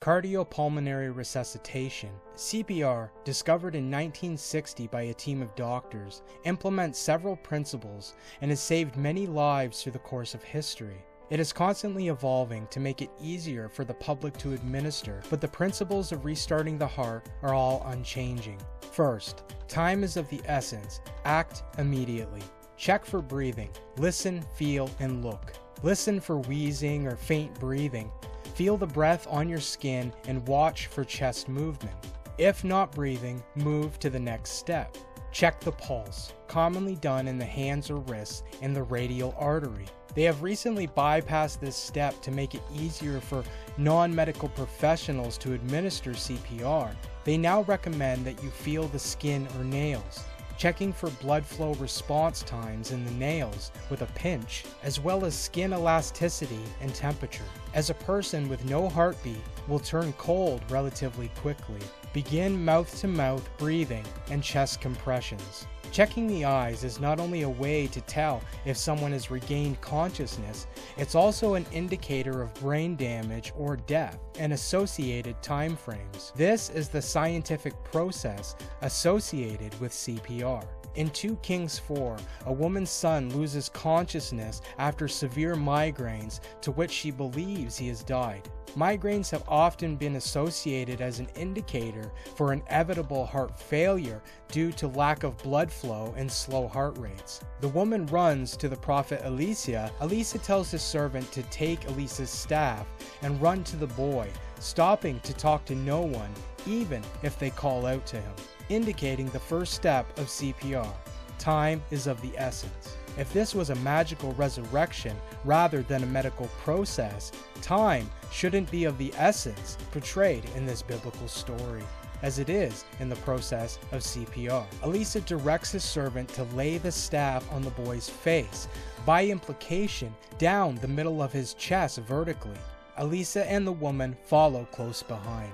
Cardiopulmonary resuscitation, CPR, discovered in 1960 by a team of doctors, implements several principles and has saved many lives through the course of history. It is constantly evolving to make it easier for the public to administer, but the principles of restarting the heart are all unchanging. First, time is of the essence. Act immediately. Check for breathing. Listen, feel, and look. Listen for wheezing or faint breathing. Feel the breath on your skin and watch for chest movement. If not breathing, move to the next step. Check the pulse, commonly done in the hands or wrists and the radial artery. They have recently bypassed this step to make it easier for non-medical professionals to administer CPR. They now recommend that you feel the skin or nails, checking for blood flow response times in the nails with a pinch, as well as skin elasticity and temperature. As a person with no heartbeat will turn cold relatively quickly, begin mouth-to-mouth breathing and chest compressions. Checking the eyes is not only a way to tell if someone has regained consciousness, it's also an indicator of brain damage or death and associated time frames. This is the scientific process associated with CPR. In 2 Kings 4, a woman's son loses consciousness after severe migraines to which she believes he has died. Migraines have often been associated as an indicator for inevitable heart failure due to lack of blood flow and slow heart rates. The woman runs to the prophet Elisha. Elisha tells his servant to take Elisha's staff and run to the boy, stopping to talk to no one, even if they call out to him, indicating the first step of CPR. Time is of the essence. If this was a magical resurrection rather than a medical process, time shouldn't be of the essence portrayed in this biblical story, as it is in the process of CPR. Elisha directs his servant to lay the staff on the boy's face, by implication down the middle of his chest vertically. Elisha and the woman follow close behind.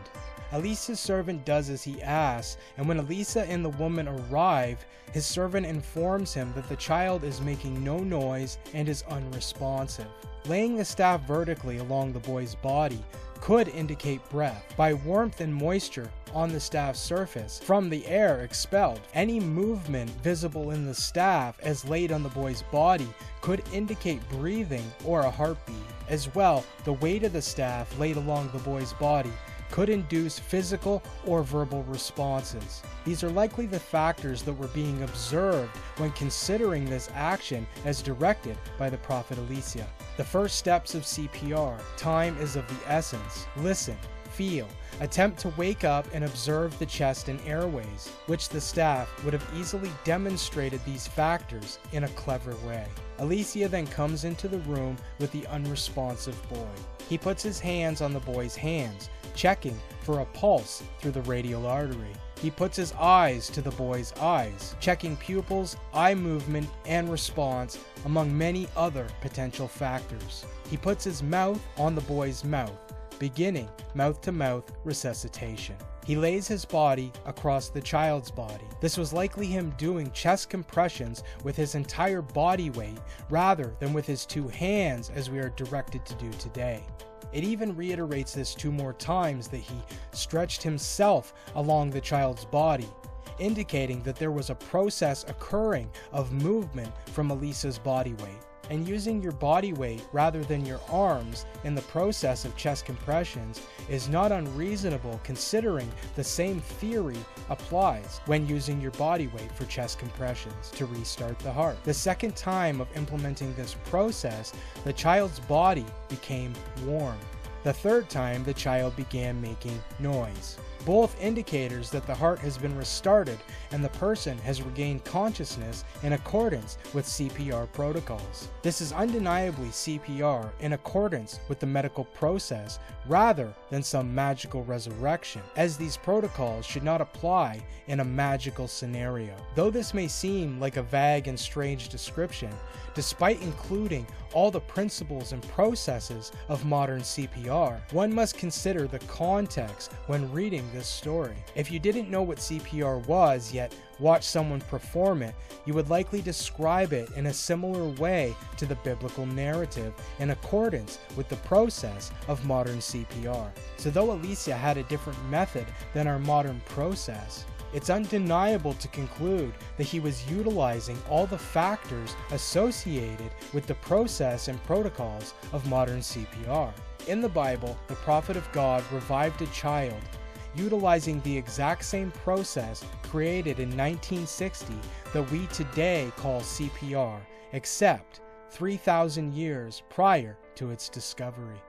Elisha's servant does as he asks, and when Elisha and the woman arrive, his servant informs him that the child is making no noise and is unresponsive. Laying the staff vertically along the boy's body could indicate breath. By warmth and moisture on the staff's surface from the air expelled, any movement visible in the staff as laid on the boy's body could indicate breathing or a heartbeat. As well, the weight of the staff laid along the boy's body could induce physical or verbal responses. These are likely the factors that were being observed when considering this action as directed by the prophet Elisha. The first steps of CPR. Time is of the essence. Listen, feel, attempt to wake up and observe the chest and airways, which the staff would have easily demonstrated these factors in a clever way. Elisha then comes into the room with the unresponsive boy. He puts his hands on the boy's hands, checking for a pulse through the radial artery. He puts his eyes to the boy's eyes, checking pupils, eye movement, and response, among many other potential factors. He puts his mouth on the boy's mouth, beginning mouth-to-mouth resuscitation. He lays his body across the child's body. This was likely him doing chest compressions with his entire body weight rather than with his 2 hands as we are directed to do today. It even reiterates this 2 more times that he stretched himself along the child's body, indicating that there was a process occurring of movement from Elisha's body weight. And using your body weight rather than your arms in the process of chest compressions is not unreasonable, considering the same theory applies when using your body weight for chest compressions to restart the heart. The second time of implementing this process, the child's body became warm. The third time, the child began making noise. Both indicators that the heart has been restarted and the person has regained consciousness in accordance with CPR protocols. This is undeniably CPR in accordance with the medical process rather than some magical resurrection, as these protocols should not apply in a magical scenario. Though this may seem like a vague and strange description, despite including all the principles and processes of modern CPR, one must consider the context when reading this story. If you didn't know what CPR was, yet watched someone perform it, you would likely describe it in a similar way to the biblical narrative, in accordance with the process of modern CPR. So though Alicia had a different method than our modern process, it's undeniable to conclude that he was utilizing all the factors associated with the process and protocols of modern CPR. In the Bible, the prophet of God revived a child, utilizing the exact same process created in 1960 that we today call CPR, except 3,000 years prior to its discovery.